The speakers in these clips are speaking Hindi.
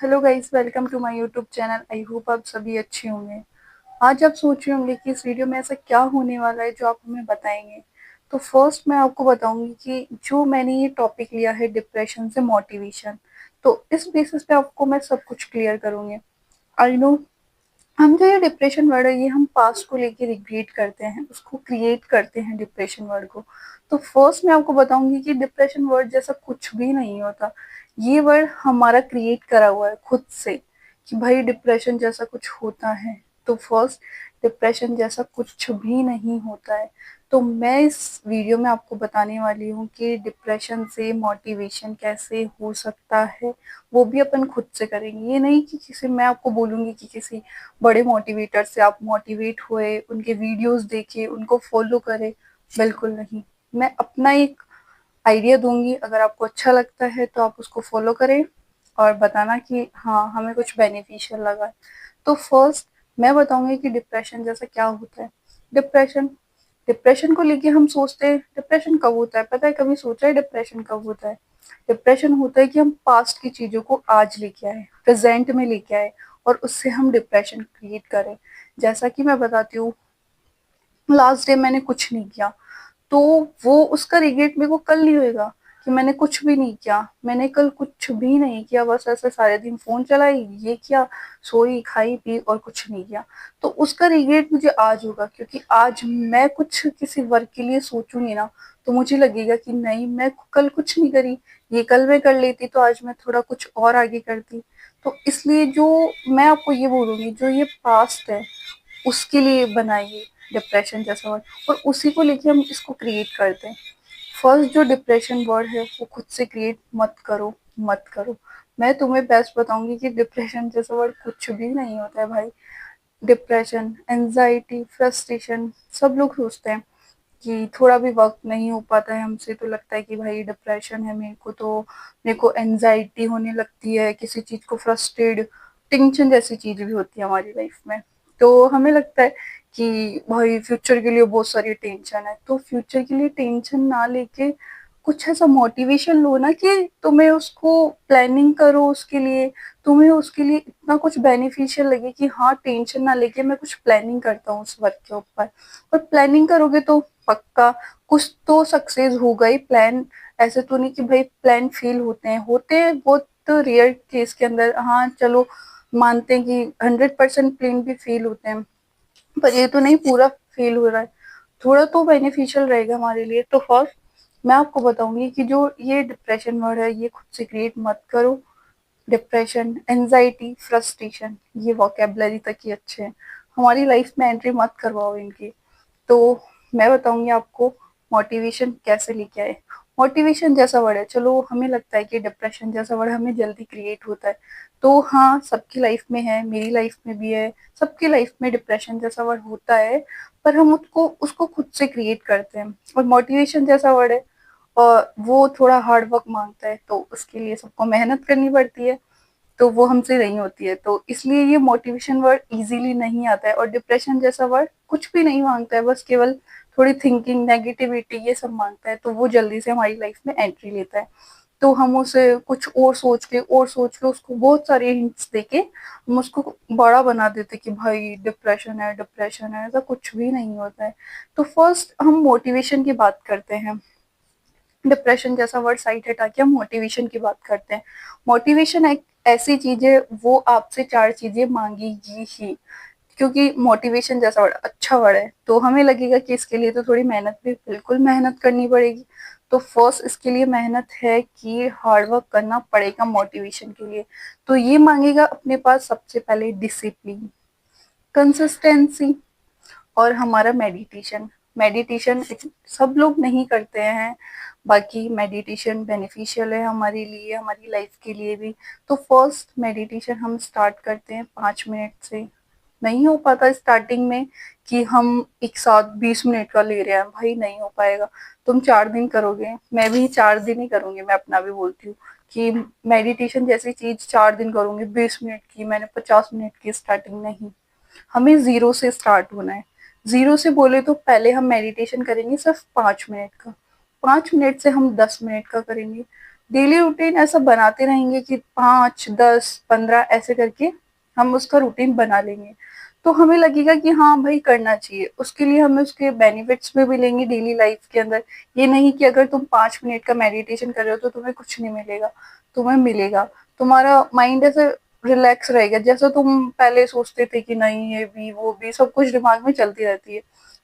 Hello guys, welcome to my YouTube channel. I hope आप सभी अच्छे होंगे। आज आप सोच रहे होंगे कि इस वीडियो में ऐसा क्या होने वाला है जो आप हमें बताएंगे। तो फर्स्ट मैं आपको बताऊंगी कि जो मैंने ये टॉपिक लिया है डिप्रेशन से मोटिवेशन, तो इस बेसिस पे आपको मैं सब कुछ क्लियर करूंगी। आई नो हम जो ये डिप्रेशन वर्ड है ये हम पास्ट को लेके रिग्रेट करते हैं, उसको क्रिएट करते हैं डिप्रेशन वर्ड को। तो फर्स्ट मैं आपको बताऊंगी कि डिप्रेशन वर्ड जैसा कुछ भी नहीं होता। ये वर्ड हमारा क्रिएट करा हुआ है खुद से कि भाई डिप्रेशन जैसा कुछ होता है। तो फर्स्ट, डिप्रेशन जैसा कुछ भी नहीं होता है। तो मैं इस वीडियो में आपको बताने वाली हूँ कि डिप्रेशन से मोटिवेशन कैसे हो सकता है, वो भी अपन खुद से करेंगे। ये नहीं कि किसी मैं आपको बोलूंगी कि किसी बड़े मोटिवेटर से आप मोटिवेट हुए, उनके वीडियोस देखे, उनको फॉलो करें। बिल्कुल नहीं। मैं अपना एक आइडिया दूंगी, अगर आपको अच्छा लगता है तो आप उसको फॉलो करें और बताना कि हाँ हमें कुछ बेनिफिशियल लगा है। तो फर्स्ट मैं बताऊंगी कि डिप्रेशन जैसा क्या होता है। डिप्रेशन डिप्रेशन को लेके हम सोचते हैं डिप्रेशन कब होता है, पता है कभी सोचा है डिप्रेशन कब होता है? डिप्रेशन होता है कि हम पास्ट की चीजों को आज लेके आए, प्रेजेंट में लेके आए और उससे हम डिप्रेशन क्रिएट करें। जैसा कि मैं बताती हूँ, लास्ट डे मैंने कुछ नहीं किया, तो वो उसका रिग्रेट मेरे को कल नहीं होएगा कि मैंने कुछ भी नहीं किया, मैंने कल कुछ भी नहीं किया, बस ऐसे सारे दिन फोन चलाई, ये किया, सोई खाई पी और कुछ नहीं किया। तो उसका रिग्रेट मुझे आज होगा, क्योंकि आज मैं कुछ किसी वर्क के लिए सोचूंगी ना, तो मुझे लगेगा कि नहीं मैं कल कुछ नहीं करी, ये कल मैं कर लेती तो आज मैं थोड़ा कुछ और आगे करती। तो इसलिए जो मैं आपको ये बोलूंगी, जो ये पास्ट है उसके लिए बनाइए डिप्रेशन जैसा वर्ड, और उसी को लेके हम इसको क्रिएट करते हैं। फर्स्ट जो डिप्रेशन वर्ड है वो खुद से क्रिएट मत करो, मत करो। मैं तुम्हें बेस्ट बताऊंगी कि डिप्रेशन जैसा वर्ड कुछ भी नहीं होता है भाई। डिप्रेशन, एंजाइटी, फ्रस्ट्रेशन, सब लोग सोचते हैं कि थोड़ा भी वक्त नहीं हो पाता है हमसे तो लगता है कि भाई डिप्रेशन है मेरे को, तो मेरे को एंजाइटी होने लगती है, किसी चीज को फ्रस्ट्रेट, टेंशन जैसी चीज भी होती है हमारी लाइफ में। तो हमें लगता है कि भाई फ्यूचर के लिए बहुत सारी टेंशन है, तो फ्यूचर के लिए टेंशन ना लेके कुछ ऐसा मोटिवेशन लो ना कि तुम्हें उसको प्लानिंग करो उसके लिए, तुम्हें उसके लिए इतना कुछ बेनिफिशियल लगे कि हाँ टेंशन ना लेके मैं कुछ प्लानिंग करता हूँ उस वर्क के ऊपर। और प्लानिंग करोगे तो पक्का कुछ तो सक्सेस होगा ही। प्लान ऐसे तो नहीं कि भाई प्लान फेल होते हैं बहुत रेयर केस के अंदर, हाँ चलो मानते हैं कि 100% प्लान भी फेल होते हैं, पर ये तो नहीं पूरा फेल हो रहा है। थोड़ा तो बेनिफिशियल रहेगा हमारे लिए। तो फर्स्ट मैं आपको बताऊंगी कि जो ये डिप्रेशन वर्ड है ये खुद से क्रिएट मत करो। डिप्रेशन, एंजाइटी, फ्रस्ट्रेशन, ये वोकेबलरी तक ही अच्छे हैं, हमारी लाइफ में एंट्री मत करवाओ इनकी। तो मैं बताऊंगी आपको मोटिवेशन कैसे लेके आए। मोटिवेशन जैसा वर्ड है, चलो हमें लगता है कि डिप्रेशन जैसा वर्ड हमें जल्दी क्रिएट होता है, तो हाँ सबकी लाइफ में है, मेरी लाइफ में भी है, सबकी लाइफ में डिप्रेशन जैसा वर्ड होता है, पर हम उसको उसको खुद से क्रिएट करते हैं। और मोटिवेशन जैसा वर्ड है और वो थोड़ा हार्ड वर्क मांगता है, तो उसके लिए सबको मेहनत करनी पड़ती है, तो वो हमसे नहीं होती है। तो इसलिए ये मोटिवेशन वर्ड इजीली नहीं आता है। और डिप्रेशन जैसा वर्ड कुछ भी नहीं मांगता है, बस केवल थोड़ी थिंकिंग, नेगेटिविटी, ये सब मांगता है, तो वो जल्दी से हमारी लाइफ में एंट्री लेता है। तो हम उसे कुछ और सोच के उसको बहुत सारे हिंट्स देके हम उसको बड़ा बना देते कि भाई डिप्रेशन है, डिप्रेशन है, ऐसा कुछ भी नहीं होता है। तो फर्स्ट हम मोटिवेशन की बात करते हैं। डिप्रेशन जैसा वर्ड साइड हटा के हम मोटिवेशन की बात करते हैं। मोटिवेशन एक ऐसी चीज है, वो आपसे चार चीजें मांगेगी ही, क्योंकि मोटिवेशन जैसा वर्ड अच्छा वर्ड है, तो हमें लगेगा कि इसके लिए तो थोड़ी मेहनत भी, बिल्कुल मेहनत करनी पड़ेगी। तो फर्स्ट इसके लिए मेहनत है कि हार्ड वर्क करना पड़ेगा मोटिवेशन के लिए। तो ये मांगेगा अपने पास सबसे पहले डिसिप्लिन, कंसिस्टेंसी, और हमारा मेडिटेशन। मेडिटेशन सब लोग नहीं करते हैं, बाकी मेडिटेशन बेनिफिशियल है हमारे लिए, हमारी लाइफ के लिए भी। तो फर्स्ट मेडिटेशन हम स्टार्ट करते हैं 5 मिनट से। नहीं हो पाता स्टार्टिंग में कि हम एक साथ 20 मिनट का ले रहे हैं, भाई नहीं हो पाएगा। तुम 4 दिन करोगे, मैं भी 4 दिन ही करूंगी, मैं अपना भी बोलती हूँ कि मेडिटेशन जैसी चीज 4 दिन करूंगी 20 मिनट की, मैंने 50 मिनट की स्टार्टिंग नहीं। हमें जीरो से स्टार्ट होना है। जीरो से बोले तो पहले हम मेडिटेशन करेंगे सिर्फ 5 मिनट का, 5 मिनट से हम 10 मिनट का करेंगे, डेली रूटीन ऐसा बनाते रहेंगे कि 5, 10, 15 ऐसे करके हम उसका रूटीन बना लेंगे, तो हमें लगेगा कि हाँ भाई करना चाहिए। उसके लिए हमें उसके बेनिफिट्स में भी लेंगे डेली लाइफ के अंदर। ये नहीं कि अगर तुम 5 मिनट का मेडिटेशन कर रहे हो तो तुम्हें कुछ नहीं मिलेगा, तुम्हें मिलेगा। तुम्हारा माइंड ऐसे रिलैक्स रहेगा, जैसा तुम पहले सोचते थे कि नहीं ये भी वो भी सब कुछ दिमाग में चलती रहती है,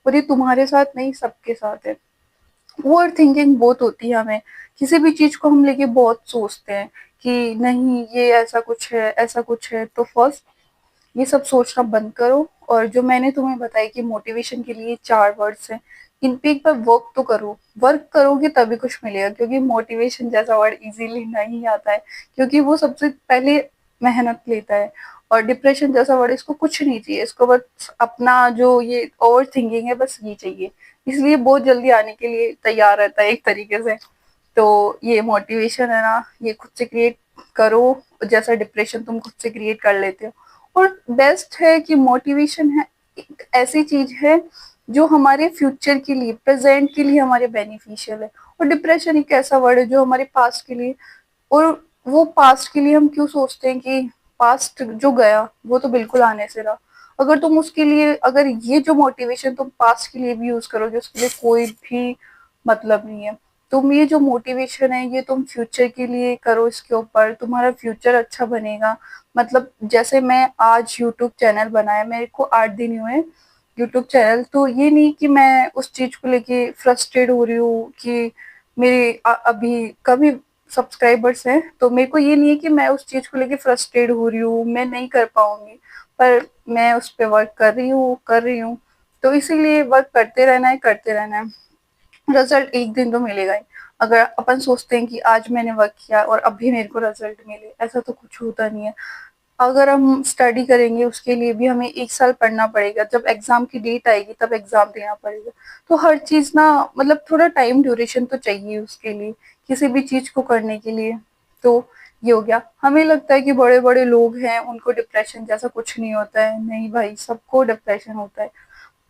और ये तुम्हारे साथ नहीं सबके साथ है। ओवर थिंकिंग बहुत होती है हमें, किसी भी चीज को हम लेके बहुत सोचते हैं कि नहीं ये ऐसा कुछ है, ऐसा कुछ है। तो फर्स्ट ये सब सोचना बंद करो, और जो मैंने तुम्हें बताया कि मोटिवेशन के लिए 4 वर्ड्स हैं, इन पे एक बार वर्क तो करो। वर्क करोगे तभी कुछ मिलेगा, क्योंकि मोटिवेशन जैसा वर्ड इजीली नहीं आता है, क्योंकि वो सबसे पहले मेहनत लेता है। और डिप्रेशन जैसा वर्ड, इसको कुछ नहीं चाहिए, इसको बस अपना जो ये ओवर थिंकिंग है बस ये चाहिए, इसलिए बहुत जल्दी आने के लिए तैयार रहता है एक तरीके से। तो ये मोटिवेशन है ना, ये खुद से क्रिएट करो, जैसा डिप्रेशन तुम खुद से क्रिएट कर लेते हो। और बेस्ट है कि मोटिवेशन है एक ऐसी चीज है जो हमारे फ्यूचर के लिए, प्रेजेंट के लिए हमारे बेनिफिशियल है। और डिप्रेशन एक ऐसा वर्ड है जो हमारे पास्ट के लिए, और वो पास्ट के लिए हम क्यों सोचते हैं कि पास्ट जो गया वो तो बिल्कुल आने से रहा। अगर तुम उसके लिए, अगर ये जो मोटिवेशन तुम पास्ट के लिए भी यूज करोगे उसके लिए कोई भी मतलब नहीं है। तुम ये जो मोटिवेशन है ये तुम फ्यूचर के लिए करो, इसके ऊपर तुम्हारा फ्यूचर अच्छा बनेगा। मतलब जैसे मैं आज यूट्यूब चैनल बनाया, मेरे को 8 दिन हुए यूट्यूब चैनल, तो ये नहीं कि मैं उस चीज को लेके फ्रस्ट्रेट हो रही हूँ कि मेरे अभी कभी सब्सक्राइबर्स हैं, तो मेरे को ये नहीं है कि मैं उस चीज को लेके फ्रस्ट्रेट हो रही हूँ, मैं नहीं कर पाऊंगी, पर मैं उस पर वर्क कर रही हूँ। तो इसीलिए वर्क करते रहना है, करते रहना है। रिजल्ट एक दिन तो मिलेगा ही। अगर अपन सोचते हैं कि आज मैंने वर्क किया और अभी मेरे को रिजल्ट मिले, ऐसा तो कुछ होता नहीं है। अगर हम स्टडी करेंगे उसके लिए भी हमें 1 साल पढ़ना पड़ेगा, जब एग्जाम की डेट आएगी तब एग्जाम देना पड़ेगा। तो हर चीज ना, मतलब थोड़ा टाइम ड्यूरेशन तो चाहिए उसके लिए, किसी भी चीज को करने के लिए। तो ये हो गया। हमें लगता है कि बड़े बड़े लोग हैं उनको डिप्रेशन जैसा कुछ नहीं होता है, नहीं भाई सबको डिप्रेशन होता है,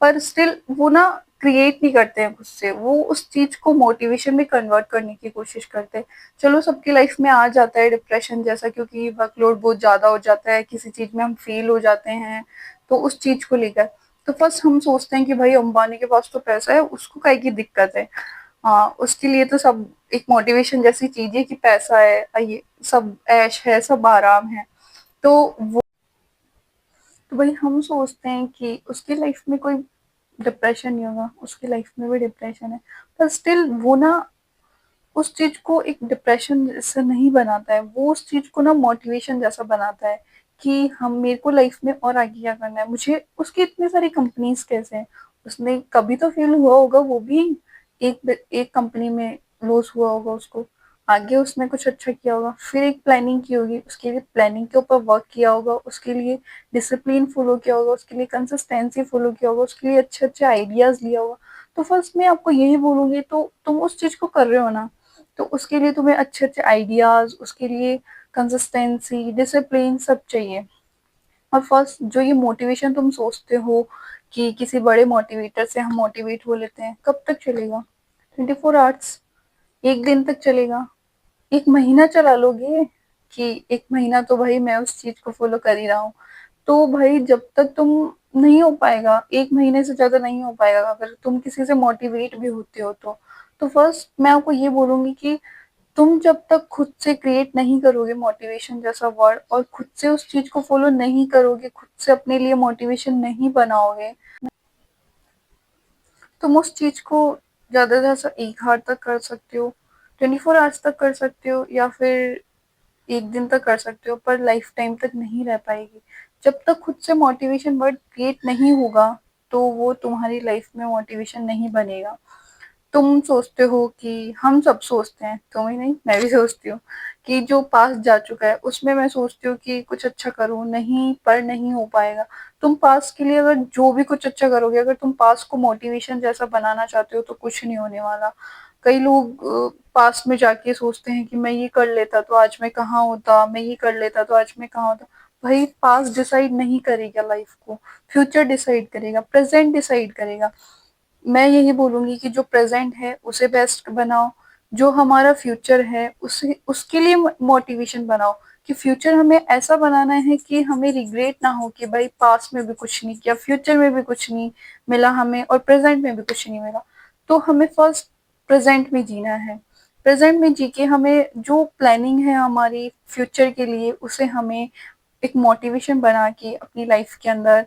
पर स्टिल वो ना क्रिएट नहीं करते हैं खुद से, वो उस चीज को मोटिवेशन में कन्वर्ट करने की कोशिश करते हैं। चलो सबकी लाइफ में आ जाता है डिप्रेशन जैसा, क्योंकि वर्कलोड बहुत ज्यादा हो जाता है, किसी चीज में हम फेल हो जाते हैं, तो उस चीज को लेकर तो फर्स्ट हम सोचते हैं कि भाई अंबानी के पास तो पैसा है, उसको काहे की दिक्कत है। हाँ, उसके लिए तो सब एक मोटिवेशन जैसी चीज है कि पैसा है, ये सब ऐश है, सब आराम है। तो वो, तो भाई हम सोचते हैं कि उसकी लाइफ में कोई डिप्रेशन नहीं होगा, उसकी लाइफ में भी डिप्रेशन है, पर स्टिल वो ना उस चीज को एक डिप्रेशन से नहीं बनाता है, वो उस चीज को ना मोटिवेशन जैसा बनाता है कि हम, मेरे को लाइफ में और आगे क्या करना है, मुझे उसकी इतनी सारी कंपनीज कैसे हैं, उसने कभी तो फेल हुआ होगा, वो भी एक एक कंपनी में लॉस हुआ होगा उसको, आगे उसने कुछ अच्छा किया होगा, फिर एक प्लानिंग की होगी, उसके लिए प्लानिंग के ऊपर वर्क किया होगा, उसके लिए डिसिप्लिन फॉलो किया होगा, उसके लिए कंसिस्टेंसी फॉलो किया होगा, उसके लिए अच्छे अच्छे आइडियाज लिया होगा। तो फर्स्ट मैं आपको यही बोलूंगी, तो तुम उस चीज को कर रहे हो ना, तो उसके लिए तुम्हें अच्छे अच्छे आइडियाज, उसके लिए कंसिस्टेंसी, डिसिप्लिन सब चाहिए। और फर्स्ट जो ये मोटिवेशन तुम सोचते हो कि किसी बड़े मोटिवेटर से हम मोटिवेट हो लेते हैं, कब तक चलेगा? 24 आवर्स, एक दिन तक चलेगा? एक महीना चला लोगे कि एक महीना तो भाई मैं उस चीज को फॉलो कर ही रहा हूँ? तो भाई जब तक तुम, नहीं हो पाएगा, एक महीने से ज्यादा नहीं हो पाएगा अगर तुम किसी से मोटिवेट भी होते हो तो फर्स्ट मैं आपको ये बोलूंगी कि तुम जब तक खुद से क्रिएट नहीं करोगे मोटिवेशन जैसा वर्ड, और खुद से उस चीज को फॉलो नहीं करोगे, खुद से अपने लिए मोटिवेशन नहीं बनाओगे, तुम उस चीज को ज्यादा से ज्यादा 1 आवर तक कर सकते हो, 24 आवर्स तक कर सकते हो, या फिर एक दिन तक कर सकते हो, पर लाइफ टाइम तक नहीं रह पाएगी। जब तक खुद से मोटिवेशन वर्ड क्रिएट नहीं होगा तो वो तुम्हारी लाइफ में मोटिवेशन नहीं बनेगा। तुम सोचते हो कि, हम सब सोचते हैं, तुम ही नहीं मैं भी सोचती हूँ कि जो पास जा चुका है उसमें मैं सोचती हूँ कि कुछ अच्छा करूँ, नहीं, पर नहीं हो पाएगा। तुम पास के लिए अगर जो भी कुछ अच्छा करोगे, अगर तुम पास को मोटिवेशन जैसा बनाना चाहते हो तो कुछ नहीं होने वाला। कई लोग पास में जाके सोचते हैं कि मैं ये कर लेता तो आज मैं कहाँ होता, मैं ये कर लेता तो आज मैं कहाँ होता। भाई पास डिसाइड नहीं करेगा लाइफ को, फ्यूचर डिसाइड करेगा, प्रेजेंट डिसाइड करेगा। मैं यही बोलूंगी कि जो प्रेजेंट है उसे बेस्ट बनाओ, जो हमारा फ्यूचर है उसके लिए मोटिवेशन बनाओ कि फ्यूचर हमें ऐसा बनाना है कि हमें रिग्रेट ना हो कि भाई पास्ट में भी कुछ नहीं किया, फ्यूचर में भी कुछ नहीं मिला हमें और प्रेजेंट में भी कुछ नहीं मिला। तो हमें फर्स्ट प्रेजेंट में जीना है। प्रेजेंट में जी के हमें जो प्लानिंग है हमारी फ्यूचर के लिए उसे हमें एक मोटिवेशन बना के अपनी लाइफ के अंदर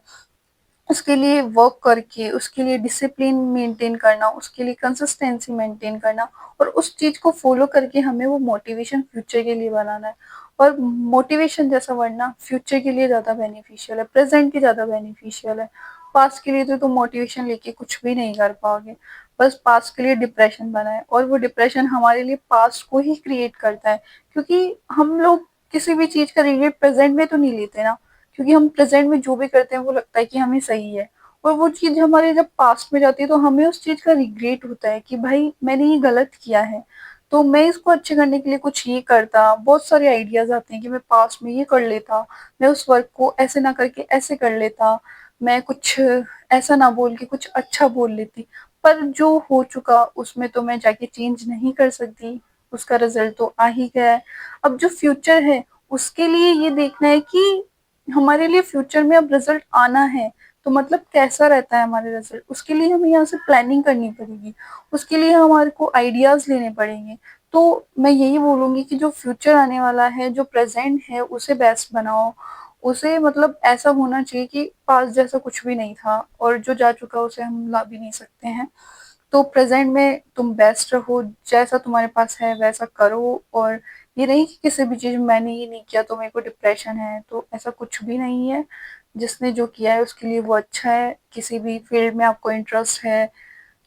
उसके लिए वर्क करके, उसके लिए डिसिप्लिन मेंटेन करना, उसके लिए कंसिस्टेंसी मेंटेन करना और उस चीज़ को फॉलो करके हमें वो मोटिवेशन फ्यूचर के लिए बनाना है। और मोटिवेशन जैसा वर्ड फ्यूचर के लिए ज़्यादा बेनिफिशियल है, प्रेजेंट के ज़्यादा बेनिफिशियल है। पास्ट के लिए तो तुम मोटिवेशन लेके कुछ भी नहीं कर पाओगे। बस पास्ट के लिए डिप्रेशन बना है और वो डिप्रेशन हमारे लिए पास्ट को ही क्रिएट करता है, क्योंकि हम लोग किसी भी चीज़ का रिग्रेट प्रेजेंट में तो नहीं लेते ना, क्योंकि हम प्रेजेंट में जो भी करते हैं वो लगता है कि हमें सही है। और वो चीज़ हमारे जब पास्ट में जाती है तो हमें उस चीज़ का रिग्रेट होता है कि भाई मैंने ये गलत किया है, तो मैं इसको अच्छे करने के लिए कुछ ये करता। बहुत सारे आइडियाज आते हैं कि मैं पास्ट में ये कर लेता, मैं उस वर्क को ऐसे ना करके ऐसे कर लेता, मैं कुछ ऐसा ना बोल के कुछ अच्छा बोल लेती। पर जो हो चुका उसमें तो मैं जाके चेंज नहीं कर सकती, उसका रिजल्ट तो आ ही गया है। अब जो फ्यूचर है उसके लिए ये देखना है कि हमारे लिए फ्यूचर में अब रिजल्ट आना है, तो मतलब कैसा रहता है हमारे रिजल्ट, उसके लिए हमें यहाँ से प्लानिंग करनी पड़ेगी, उसके लिए हमारे को आइडियाज लेने पड़ेंगे। तो मैं यही बोलूंगी कि जो फ्यूचर आने वाला है, जो प्रेजेंट है उसे बेस्ट बनाओ। उसे मतलब ऐसा होना चाहिए कि पास जैसा कुछ भी नहीं था और जो जा चुका उसे हम ला भी नहीं सकते हैं। तो प्रेजेंट में तुम बेस्ट रहो, जैसा तुम्हारे पास है वैसा करो। और ये नहीं कि किसी भी चीज में मैंने ये नहीं किया तो मेरे को डिप्रेशन है, तो ऐसा कुछ भी नहीं है। जिसने जो किया है उसके लिए वो अच्छा है। किसी भी फील्ड में आपको इंटरेस्ट है,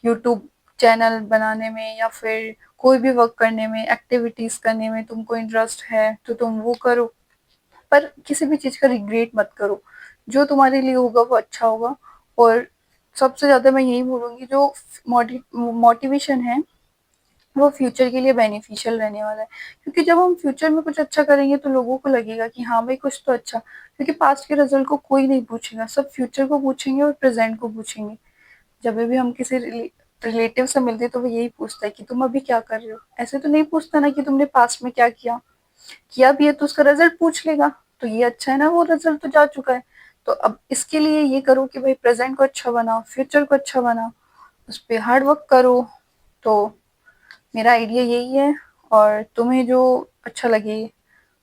यूट्यूब चैनल बनाने में या फिर कोई भी वर्क करने में, एक्टिविटीज करने में तुमको इंटरेस्ट है तो तुम वो करो। पर किसी भी चीज का रिग्रेट मत करो, जो तुम्हारे लिए होगा वो अच्छा होगा। और सबसे ज्यादा मैं यही बोलूंगी, जो मोटिवेशन है वो फ्यूचर के लिए बेनिफिशियल रहने वाला है। क्योंकि जब हम फ्यूचर में कुछ अच्छा करेंगे तो लोगों को लगेगा कि हाँ भाई कुछ तो अच्छा, क्योंकि पास्ट के रिजल्ट को कोई नहीं पूछेगा, सब फ्यूचर को पूछेंगे और प्रेजेंट को पूछेंगे। जब भी हम किसी रिलेटिव से मिलते हैं तो वो यही पूछता है कि तुम अभी क्या कर रहे हो, ऐसे तो नहीं पूछता ना कि तुमने पास्ट में क्या किया। किया भी है तो उसका रिजल्ट पूछ लेगा, तो ये अच्छा है ना, वो रिजल्ट तो जा चुका है। तो अब इसके लिए ये करो कि भाई प्रेजेंट को अच्छा बनाओ, फ्यूचर को अच्छा बनाओ, उस पर हार्ड वर्क करो। तो मेरा आइडिया यही है। और तुम्हें जो अच्छा लगे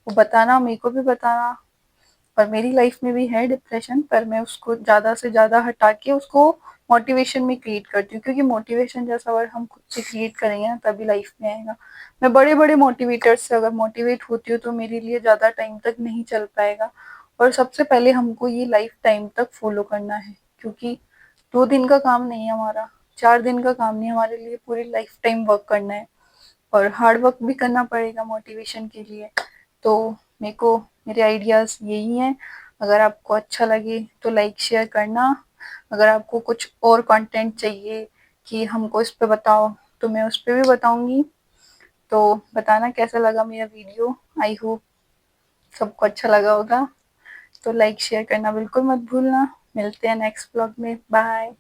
वो बताना, मेरे को भी बताना। और मेरी लाइफ में भी है डिप्रेशन, पर मैं उसको ज़्यादा से ज़्यादा हटा के उसको मोटिवेशन में क्रिएट करती हूँ, क्योंकि मोटिवेशन जैसा वर्ड हम खुद से क्रिएट करेंगे ना तभी लाइफ में आएगा। मैं बड़े बड़े मोटिवेटर्स से अगर मोटिवेट होती हूँ तो मेरे लिए ज़्यादा टाइम तक नहीं चल पाएगा। और सबसे पहले हमको ये लाइफ टाइम तक फॉलो करना है, क्योंकि 2 दिन का काम नहीं है हमारा, 4 दिन का काम नहीं, हमारे लिए पूरी लाइफ टाइम वर्क करना है। और हार्ड वर्क भी करना पड़ेगा मोटिवेशन के लिए। तो मेरे को मेरे आइडियाज़ यही हैं। अगर आपको अच्छा लगे तो लाइक शेयर करना। अगर आपको कुछ और कंटेंट चाहिए कि हमको इस पे बताओ तो मैं उस पे भी बताऊंगी। तो बताना कैसा लगा मेरा वीडियो। आई होप सबको अच्छा लगा होगा। तो लाइक शेयर करना बिल्कुल मत भूलना। मिलते हैं नेक्स्ट ब्लॉग में। बाय।